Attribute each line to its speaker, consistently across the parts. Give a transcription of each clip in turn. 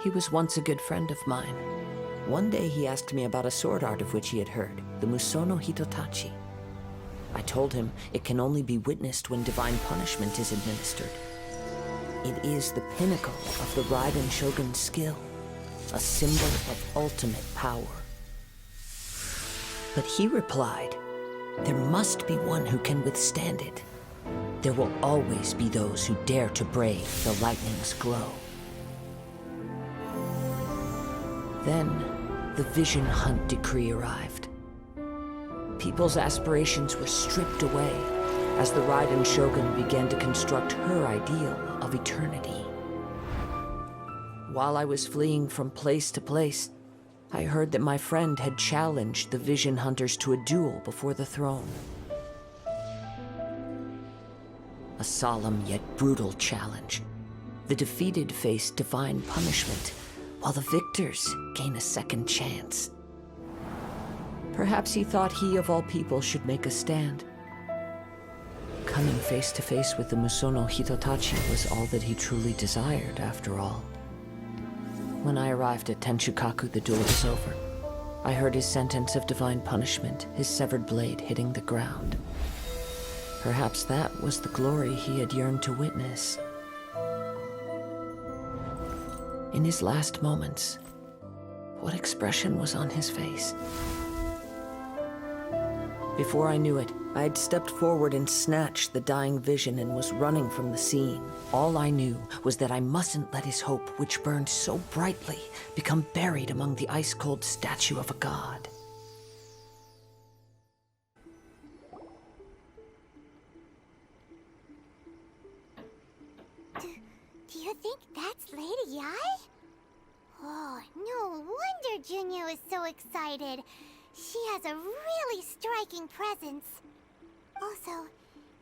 Speaker 1: He was once a good friend of mine. One day he asked me about a sword art of which he had heard, the Musono Hitotachi. I told him it can only be witnessed when divine punishment is administered. It is the pinnacle of the Raiden Shogun's skill, a symbol of ultimate power. But he replied, there must be one who can withstand it. There will always be those who dare to brave the lightning's glow. Then, the Vision Hunt decree arrived. People's aspirations were stripped away as the Raiden Shogun began to construct her ideal of eternity. While I was fleeing from place to place, I heard that my friend had challenged the Vision Hunters to a duel before the throne. A solemn yet brutal challenge. The defeated face divine punishment, while the victors gain a second chance. Perhaps he thought he of all people should make a stand. Coming face to face with the Musono Hitotachi was all that he truly desired, after all. When I arrived at Tenshukaku, the duel was over. I heard his sentence of divine punishment, his severed blade hitting the ground. Perhaps that was the glory he had yearned to witness. In his last moments, what expression was on his face? Before I knew it, I had stepped forward and snatched the dying vision and was running from the scene. All I knew was that I mustn't let his hope, which burned so brightly, become buried among the ice-cold statue of a god.
Speaker 2: Do you think that's Lady Yai? Oh, no wonder Junior is so excited. She has a really striking presence. Also,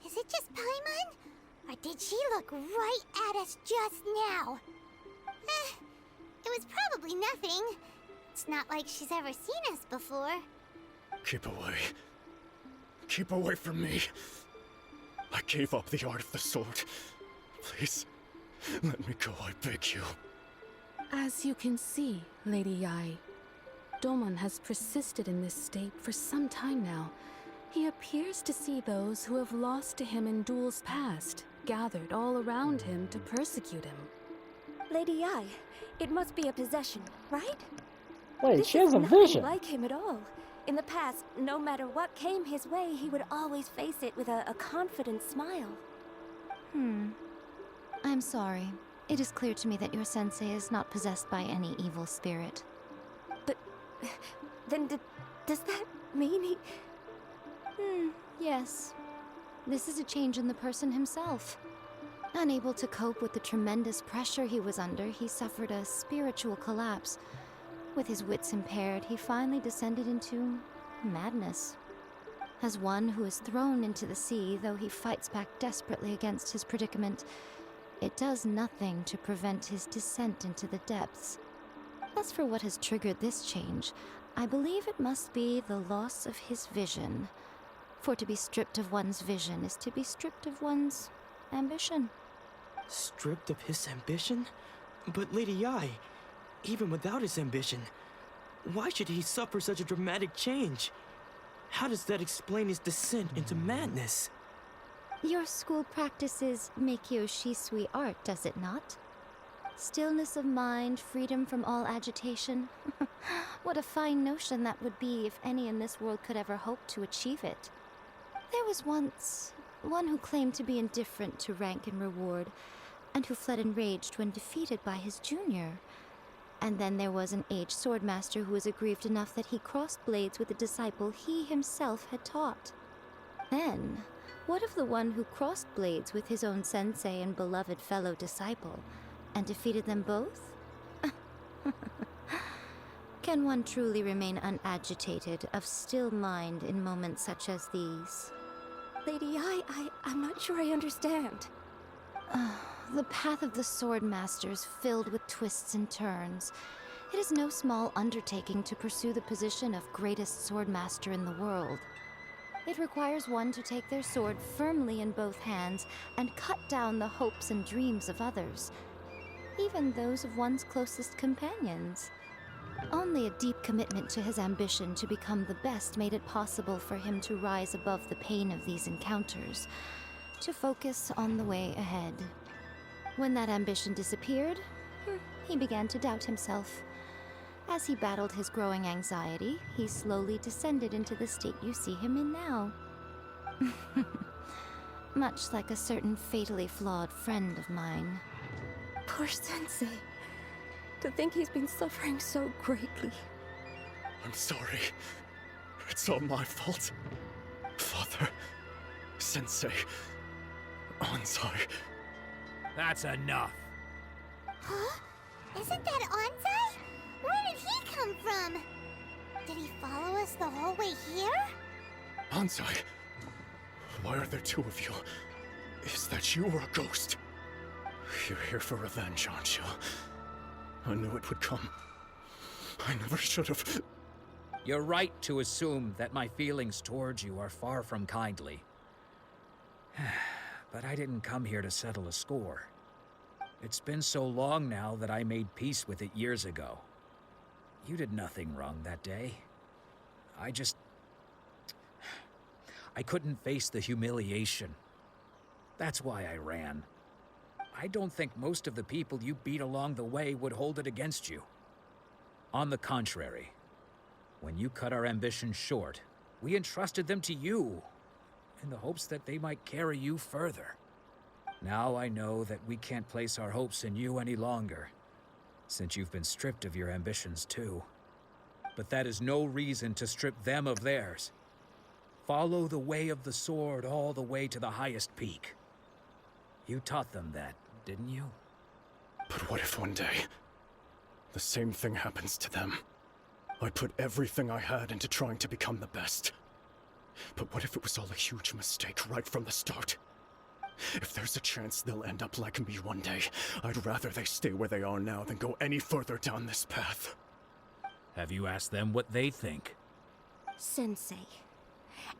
Speaker 2: is it just Paimon? Or did she look right at us just now? It was probably nothing. It's not like she's ever seen us before.
Speaker 3: Keep away. Keep away from me. I gave up the art of the sword. Please, let me go, I beg you.
Speaker 4: As you can see, Lady Yai, Domon has persisted in this state for some time now. He appears to see those who have lost to him in duels past, gathered all around him to persecute him.
Speaker 5: Lady Yai, it must be a possession, right?
Speaker 6: Wait,
Speaker 5: This
Speaker 6: she has
Speaker 5: is
Speaker 6: a
Speaker 5: nothing
Speaker 6: vision.
Speaker 5: like him at all. In the past, no matter what came his way, he would always face it with a confident smile.
Speaker 7: I'm sorry. It is clear to me that your sensei is not possessed by any evil spirit.
Speaker 5: But then does that mean he...
Speaker 7: Yes. This is a change in the person himself. Unable to cope with the tremendous pressure he was under, he suffered a spiritual collapse. With his wits impaired, he finally descended into madness. As one who is thrown into the sea, though he fights back desperately against his predicament, it does nothing to prevent his descent into the depths. As for what has triggered this change, I believe it must be the loss of his vision. For to be stripped of one's vision is to be stripped of one's ambition.
Speaker 8: Stripped of his ambition? But Lady Yai, even without his ambition, why should he suffer such a dramatic change? How does that explain his descent into madness?
Speaker 7: Your school practices Meikyo Shisui art, does it not? Stillness of mind, freedom from all agitation. What a fine notion that would be if any in this world could ever hope to achieve it. There was once one who claimed to be indifferent to rank and reward, and who fled enraged when defeated by his junior. And then there was an aged swordmaster who was aggrieved enough that he crossed blades with a disciple he himself had taught. Then, what of the one who crossed blades with his own sensei and beloved fellow disciple, and defeated them both? Can one truly remain unagitated, of still mind in moments such as these?
Speaker 5: Lady Yai, I'm not sure I understand.
Speaker 7: The path of the swordmaster is filled with twists and turns. It is no small undertaking to pursue the position of greatest swordmaster in the world. It requires one to take their sword firmly in both hands and cut down the hopes and dreams of others. even those of one's closest companions. Only a deep commitment to his ambition to become the best made it possible for him to rise above the pain of these encounters, to focus on the way ahead. When that ambition disappeared, he began to doubt himself. As he battled his growing anxiety, he slowly descended into the state you see him in now. Much like a certain fatally flawed friend of mine.
Speaker 5: Poor Sensei. To think he's been suffering so greatly.
Speaker 3: I'm sorry. It's all my fault. Father, Sensei, Anzai.
Speaker 6: That's enough.
Speaker 2: Huh? Isn't that Anzai? Where did he come from? Did he follow us the whole way here?
Speaker 3: Anzai, why are there two of you? Is that you or a ghost? You're here for revenge, aren't you? I knew it would come. I never should have.
Speaker 6: You're right to assume that my feelings towards you are far from kindly. But I didn't come here to settle a score. It's been so long now that I made peace with it years ago. You did nothing wrong that day. I couldn't face the humiliation. That's why I ran. I don't think most of the people you beat along the way would hold it against you. On the contrary, when you cut our ambitions short, we entrusted them to you, in the hopes that they might carry you further. Now I know that we can't place our hopes in you any longer, since you've been stripped of your ambitions too. But that is no reason to strip them of theirs. Follow the way of the sword all the way to the highest peak. You taught them that, didn't you?
Speaker 3: But what if one day, the same thing happens to them? I put everything I had into trying to become the best. But what if it was all a huge mistake right from the start? If there's a chance they'll end up like me one day, I'd rather they stay where they are now than go any further down this path.
Speaker 6: Have you asked them what they think?
Speaker 5: Sensei,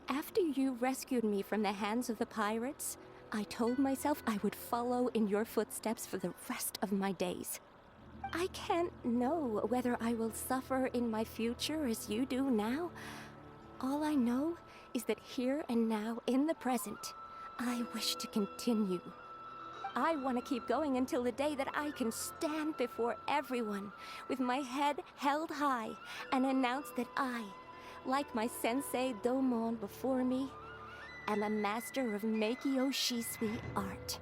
Speaker 5: after you rescued me from the hands of the pirates, I told myself I would follow in your footsteps for the rest of my days. I can't know whether I will suffer in my future as you do now. All I know is that here and now, in the present, I wish to continue. I want to keep going until the day that I can stand before everyone with my head held high and announce that I, like my sensei Domon before me, am a master of Mihoyo Shisui art.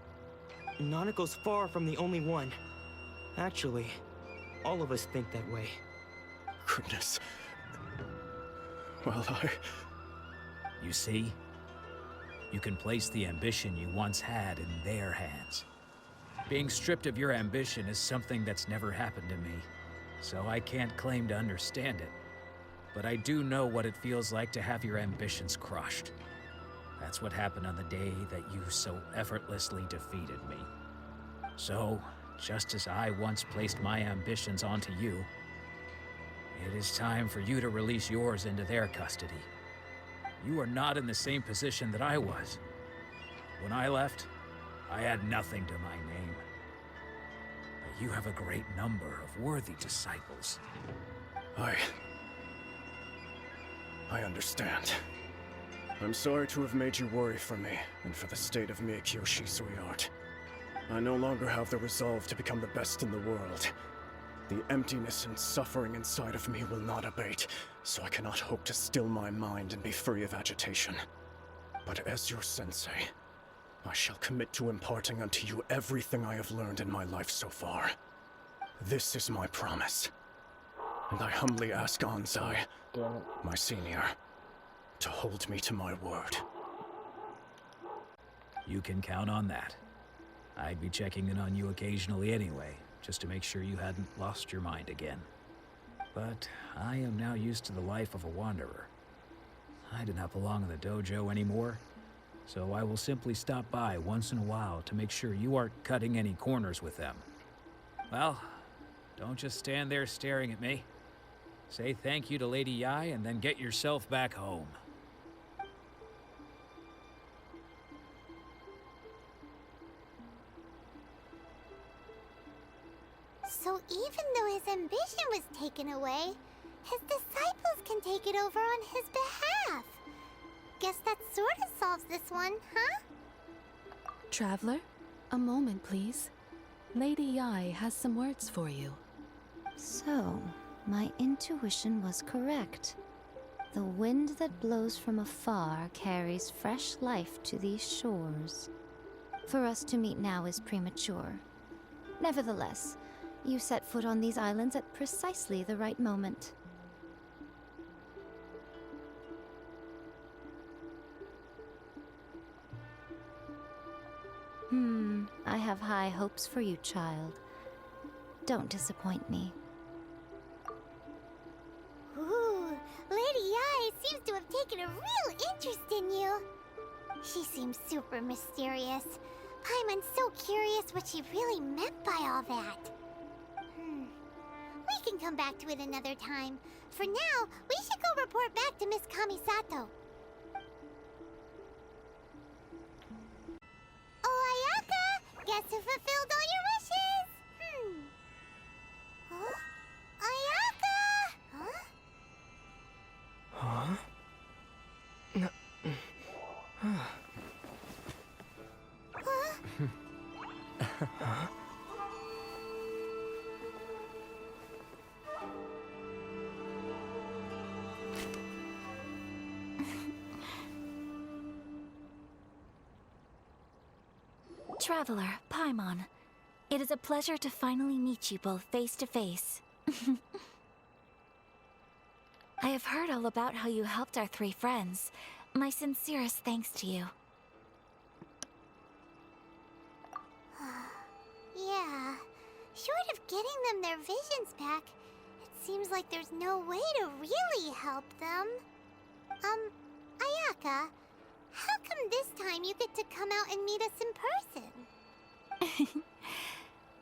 Speaker 8: Nanako's far from the only one. Actually, all of us think that way.
Speaker 3: Goodness. Well,
Speaker 6: You see? You can place the ambition you once had in their hands. Being stripped of your ambition is something that's never happened to me, so I can't claim to understand it. But I do know what it feels like to have your ambitions crushed. That's what happened on the day that you so effortlessly defeated me. So, just as I once placed my ambitions onto you, it is time for you to release yours into their custody. You are not in the same position that I was. When I left, I had nothing to my name. But you have a great number of worthy disciples.
Speaker 3: I understand. I'm sorry to have made you worry for me, and for the state of Mihoyo Shisui art. I no longer have the resolve to become the best in the world. The emptiness and suffering inside of me will not abate, so I cannot hope to still my mind and be free of agitation. But as your sensei, I shall commit to imparting unto you everything I have learned in my life so far. This is my promise. And I humbly ask Anzai, my senior, to hold me to my word.
Speaker 6: You can count on that. I'd be checking in on you occasionally anyway, just to make sure you hadn't lost your mind again. But I am now used to the life of a wanderer. I do not belong in the dojo anymore, so I will simply stop by once in a while to make sure you aren't cutting any corners with them. Well, don't just stand there staring at me. Say thank you to Lady Yai and then get yourself back home.
Speaker 2: So even though his ambition was taken away, his disciples can take it over on his behalf. Guess that sort of solves this one, huh?
Speaker 4: Traveler, a moment, please. Lady Yai has some words for you.
Speaker 7: So, my intuition was correct. The wind that blows from afar carries fresh life to these shores. For us to meet now is premature. Nevertheless, you set foot on these islands at precisely the right moment. I have high hopes for you, child. Don't disappoint me.
Speaker 2: Ooh, Lady Yai seems to have taken a real interest in you. She seems super mysterious. Paimon's so curious what she really meant by all that. We can come back to it another time. For now, we should go report back to Miss Kamisato. Oh, Ayaka! Guess who fulfilled all your wishes? Huh? Ayaka! Huh?
Speaker 9: Traveler, Paimon. It is a pleasure to finally meet you both face to face. I have heard all about how you helped our three friends. My sincerest thanks to you.
Speaker 2: Yeah. Short of getting them their visions back, it seems like there's no way to really help them. Ayaka, how come this time you get to come out and meet us in person?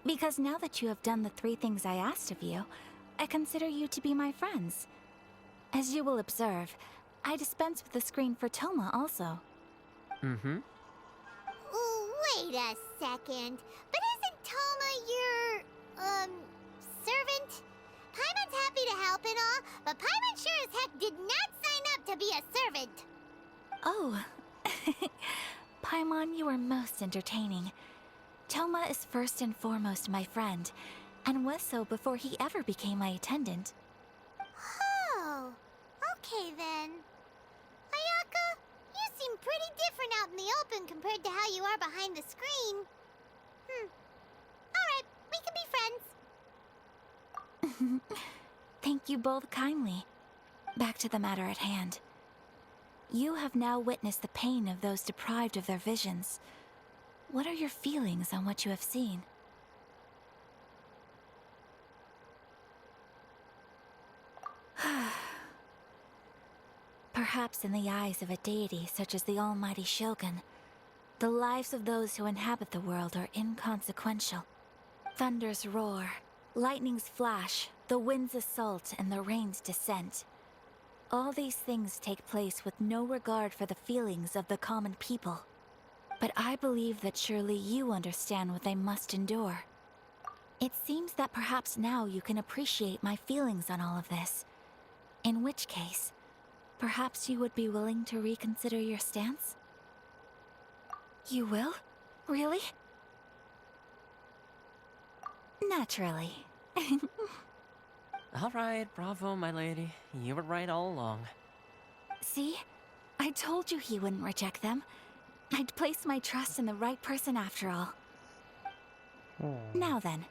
Speaker 9: Because now that you have done the three things I asked of you, I consider you to be my friends. As you will observe, I dispense with the screen for Toma also.
Speaker 2: Wait a second. But isn't Toma your, servant? Paimon's happy to help and all, but Paimon sure as heck did not sign up to be a servant.
Speaker 9: Oh. Paimon, you are most entertaining. Toma is first and foremost my friend, and was so before he ever became my attendant.
Speaker 2: Oh, okay then. Ayaka, you seem pretty different out in the open compared to how you are behind the screen. Alright, we can be friends.
Speaker 9: Thank you both kindly. Back to the matter at hand. You have now witnessed the pain of those deprived of their visions. What are your feelings on what you have seen? Perhaps in the eyes of a deity such as the almighty Shogun, the lives of those who inhabit the world are inconsequential. Thunders roar, lightnings flash, the winds assault, and the rains descent. All these things take place with no regard for the feelings of the common people. But I believe that surely you understand what they must endure. It seems that perhaps now you can appreciate my feelings on all of this. In which case, perhaps you would be willing to reconsider your stance? You will? Really? Naturally.
Speaker 10: All right, bravo, my lady. You were right all along.
Speaker 9: See? I told you he wouldn't reject them. I'd placed my trust in the right person after all. Now then,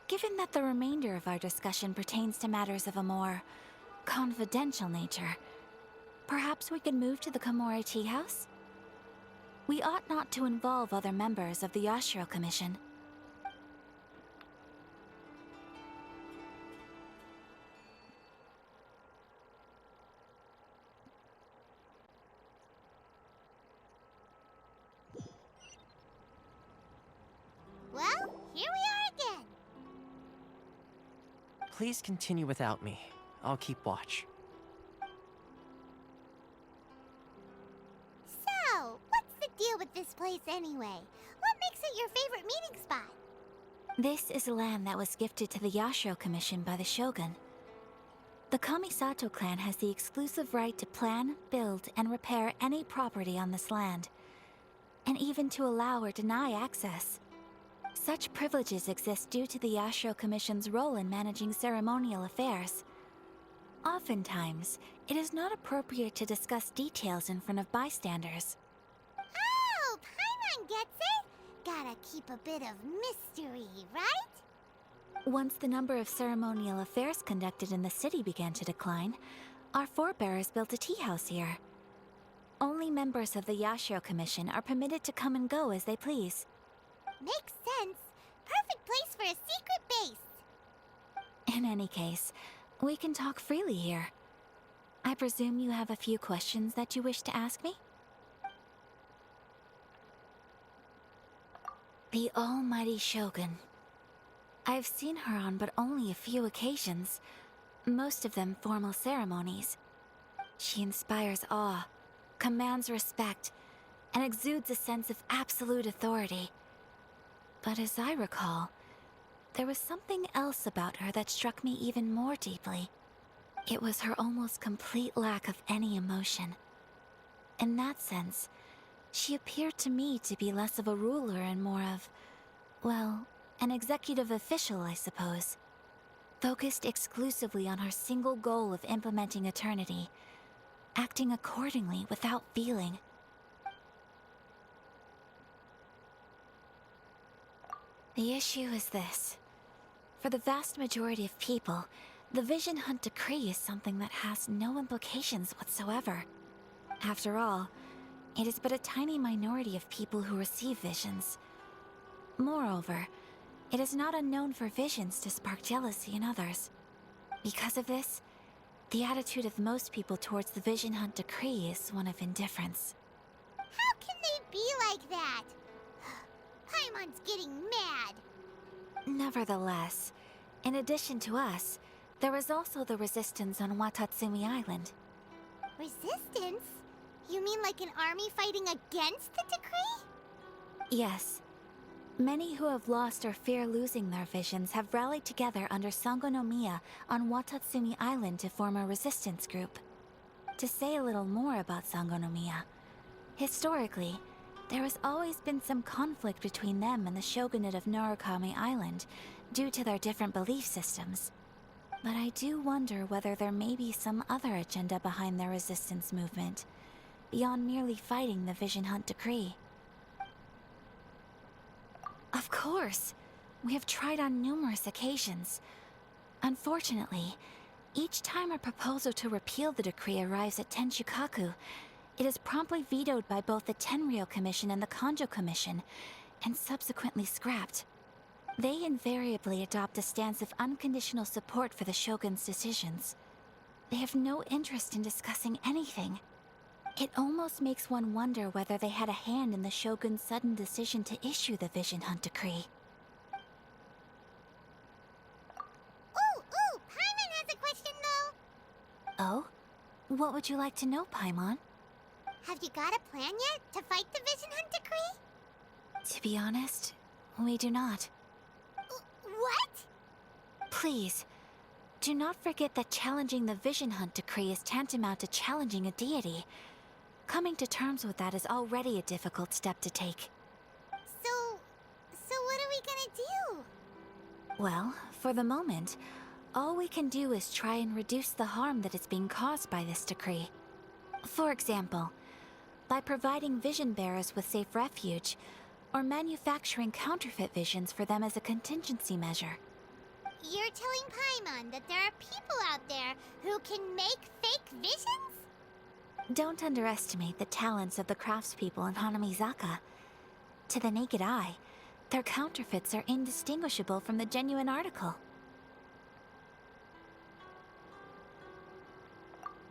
Speaker 9: given that the remainder of our discussion pertains to matters of a more confidential nature, perhaps we could move to the Komori Tea House? We ought not to involve other members of the Yashiro Commission.
Speaker 2: Well, here we are again.
Speaker 10: Please continue without me. I'll keep watch.
Speaker 2: So, what's the deal with this place anyway? What makes it your favorite meeting spot?
Speaker 9: This is land that was gifted to the Yashiro Commission by the Shogun. The Kamisato clan has the exclusive right to plan, build, and repair any property on this land, and even to allow or deny access. Such privileges exist due to the Yashiro Commission's role in managing ceremonial affairs. Oftentimes, it is not appropriate to discuss details in front of bystanders.
Speaker 2: Oh, Paimon gets it! Gotta keep a bit of mystery, right?
Speaker 9: Once the number of ceremonial affairs conducted in the city began to decline, our forebears built a tea house here. Only members of the Yashiro Commission are permitted to come and go as they please.
Speaker 2: Makes sense. Perfect place for a secret base.
Speaker 9: In any case, we can talk freely here. I presume you have a few questions that you wish to ask me? The almighty Shogun. I've seen her on but only a few occasions, most of them formal ceremonies. She inspires awe, commands respect, and exudes a sense of absolute authority. But as I recall, there was something else about her that struck me even more deeply. It was her almost complete lack of any emotion. In that sense, she appeared to me to be less of a ruler and more of, well, an executive official, I suppose. Focused exclusively on her single goal of implementing eternity, acting accordingly without feeling. The issue is this. For the vast majority of people, the Vision Hunt Decree is something that has no implications whatsoever. After all, it is but a tiny minority of people who receive visions. Moreover, it is not unknown for visions to spark jealousy in others. Because of this, the attitude of most people towards the Vision Hunt Decree is one of indifference.
Speaker 2: How can they be like that? Paimon's getting mad.
Speaker 9: Nevertheless, in addition to us, there is also the resistance on Watatsumi Island.
Speaker 2: Resistance? You mean like an army fighting against the decree?
Speaker 9: Yes. Many who have lost or fear losing their visions have rallied together under Sangonomiya on Watatsumi Island to form a resistance group. To say a little more about Sangonomiya, historically, there has always been some conflict between them and the shogunate of Narukami Island due to their different belief systems. But I do wonder whether there may be some other agenda behind their resistance movement, beyond merely fighting the Vision Hunt Decree. Of course! We have tried on numerous occasions. Unfortunately, each time a proposal to repeal the decree arrives at Tenshukaku, it is promptly vetoed by both the Tenryou Commission and the Kanjo Commission, and subsequently scrapped. They invariably adopt a stance of unconditional support for the Shogun's decisions. They have no interest in discussing anything. It almost makes one wonder whether they had a hand in the Shogun's sudden decision to issue the Vision Hunt Decree.
Speaker 2: Ooh, Paimon has a question though.
Speaker 9: Oh? What would you like to know, Paimon?
Speaker 2: Have you got a plan yet to fight the Vision Hunt Decree?
Speaker 9: To be honest, we do not.
Speaker 2: What?
Speaker 9: Please, do not forget that challenging the Vision Hunt Decree is tantamount to challenging a deity. Coming to terms with that is already a difficult step to take.
Speaker 2: So what are we gonna do?
Speaker 9: Well, for the moment, all we can do is try and reduce the harm that is being caused by this decree. For example, by providing vision bearers with safe refuge, or manufacturing counterfeit visions for them as a contingency measure.
Speaker 2: You're telling Paimon that there are people out there who can make fake visions?
Speaker 9: Don't underestimate the talents of the craftspeople in Hanamizaka. To the naked eye, their counterfeits are indistinguishable from the genuine article.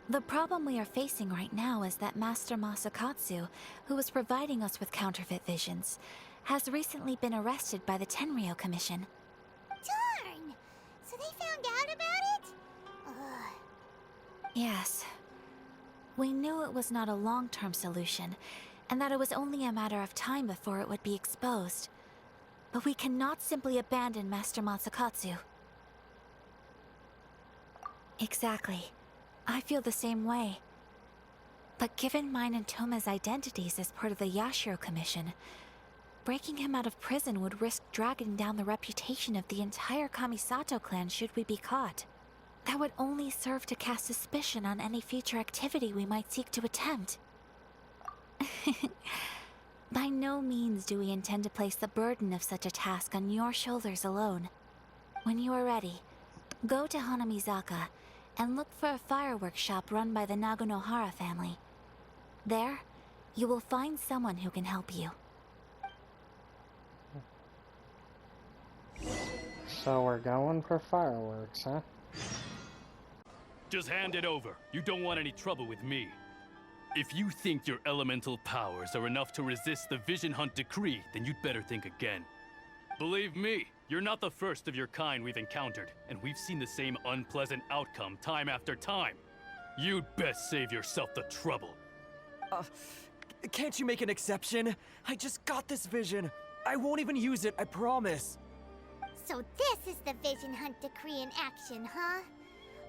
Speaker 9: The problem we are facing right now is that Master Masakatsu, who was providing us with counterfeit visions, has recently been arrested by the Tenryou Commission.
Speaker 2: Darn! So they found out about it? Ugh.
Speaker 9: Yes. We knew it was not a long-term solution, and that it was only a matter of time before it would be exposed. But we cannot simply abandon Master Masakatsu. Exactly. I feel the same way. But given mine and Toma's identities as part of the Yashiro Commission, breaking him out of prison would risk dragging down the reputation of the entire Kamisato clan should we be caught. That would only serve to cast suspicion on any future activity we might seek to attempt. By no means do we intend to place the burden of such a task on your shoulders alone. When you are ready, go to Hanamizaka and look for a fireworks shop run by the Nagonohara family. There, you will find someone who can help you.
Speaker 11: So we're going for fireworks, huh?
Speaker 12: Just hand it over. You don't want any trouble with me. If you think your elemental powers are enough to resist the Vision Hunt decree, then you'd better think again. Believe me, you're not the first of your kind we've encountered, and we've seen the same unpleasant outcome time after time. You'd best save yourself the trouble.
Speaker 13: Can't you make an exception? I just got this vision. I won't even use it, I promise.
Speaker 2: So this is the Vision Hunt decree in action, huh?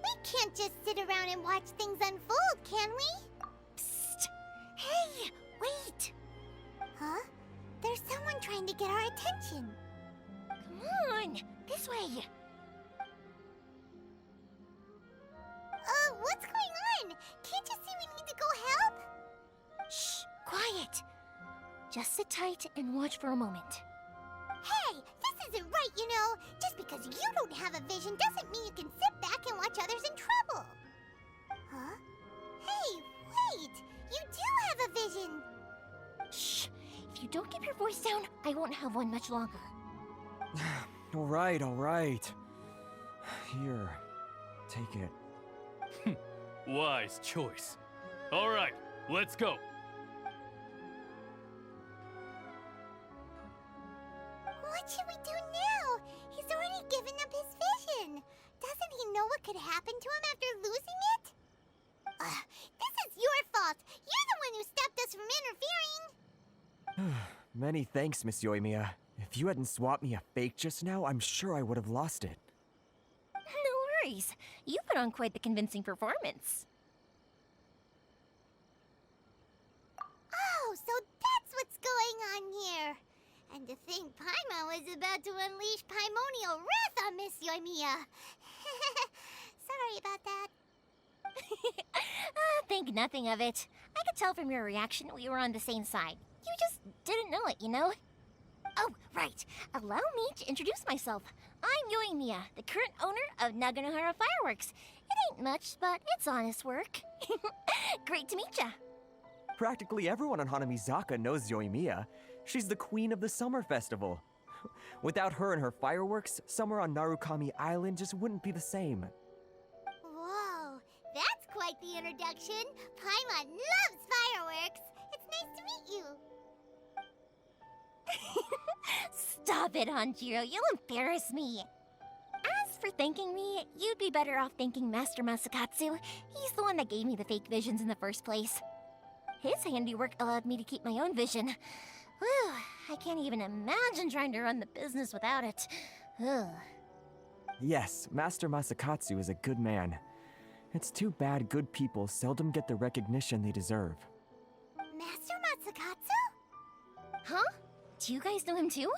Speaker 2: We can't just sit around and watch things unfold, can we?
Speaker 5: Psst! Hey, wait!
Speaker 2: Huh? There's someone trying to get our attention.
Speaker 5: Come on, this way.
Speaker 2: What's going on? Can't you see we need to go help?
Speaker 5: Shh, quiet. Just sit tight and watch for a moment.
Speaker 2: Hey, this isn't right, you know. Just because you don't have a vision doesn't mean you can sit back and watch others in trouble. Huh? Hey, wait! You do have a vision!
Speaker 5: Shh! If you don't keep your voice down, I won't have one much longer.
Speaker 13: All right. Here, take it.
Speaker 12: Wise choice. All right, let's go.
Speaker 2: What should we do now? He's already given up his vision. Doesn't he know what could happen to him after losing it? This is your fault. You're the one who stopped us from interfering.
Speaker 13: Many thanks, Miss Yoimiya. If you hadn't swapped me a fake just now, I'm sure I would have lost it.
Speaker 5: No worries. You put on quite the convincing performance.
Speaker 2: Oh, so that's what's going on here. And to think Paimon was about to unleash Paimonial wrath on Miss Yoimiya. Sorry about that.
Speaker 5: Think nothing of it. I could tell from your reaction we were on the same side. You just didn't know it, you know? Oh, right. Allow me to introduce myself. I'm Yoimiya, the current owner of Nagonohara Fireworks. It ain't much, but it's honest work. Great to meet ya.
Speaker 13: Practically everyone on Hanamizaka knows Yoimiya. She's the queen of the summer festival. Without her and her fireworks, summer on Narukami Island just wouldn't be the same.
Speaker 2: Whoa, that's quite the introduction. Paimon loves fireworks. It's nice to meet you.
Speaker 5: Stop it, Hanjiro. You'll embarrass me. As for thanking me, you'd be better off thanking Master Masakatsu. He's the one that gave me the fake visions in the first place. His handiwork allowed me to keep my own vision. Whew, I can't even imagine trying to run the business without it. Ugh.
Speaker 13: Yes, Master Masakatsu is a good man. It's too bad good people seldom get the recognition they deserve.
Speaker 2: Master Matsukatsu?
Speaker 5: Huh? Do you guys know him too?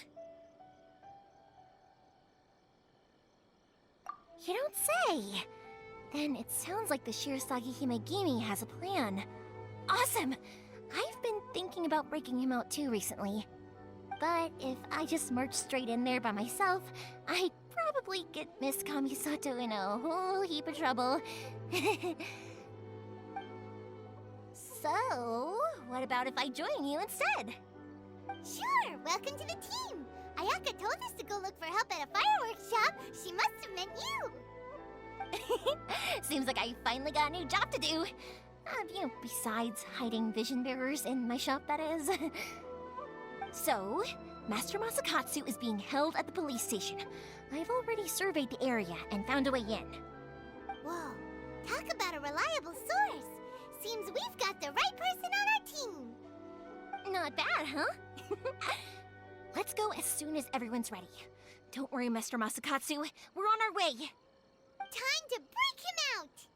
Speaker 5: You don't say! Then it sounds like the Shirasagi Himegimi has a plan. Awesome! I've been thinking about breaking him out too recently. But if I just marched straight in there by myself, I'd probably get Miss Kamisato in a whole heap of trouble. So, what about if I join you instead?
Speaker 2: Sure, welcome to the team. Ayaka told us to go look for help at a fireworks shop. She must have meant you.
Speaker 5: Seems like I finally got a new job to do. Besides hiding vision bearers in my shop, that is. So, Master Masakatsu is being held at the police station. I've already surveyed the area and found a way in.
Speaker 2: Whoa, talk about a reliable source. Seems we've got the right person on our team.
Speaker 5: Not bad, huh?
Speaker 2: Let's go as soon as everyone's ready. Don't worry, Mr. Masakatsu. We're on our way. Time to break him out!